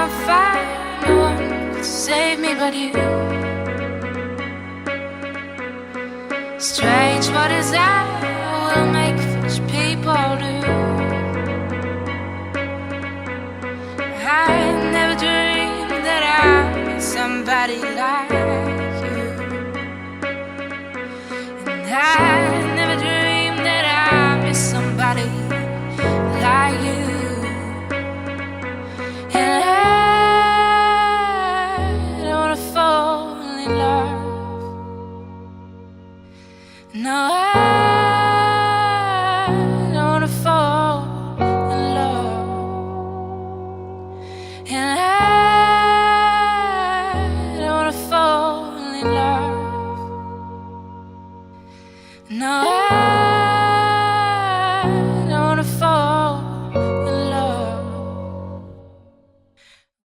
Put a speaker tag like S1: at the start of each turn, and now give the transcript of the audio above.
S1: on fire, no one could save me but you. Strange, what is that will make foolish people do? I never dreamed that I'd meet somebody like you, and I never dreamed that I'd meet somebody like you. And I don't wanna fall in love. No, I don't wanna fall in love. And I don't wanna fall in love. No,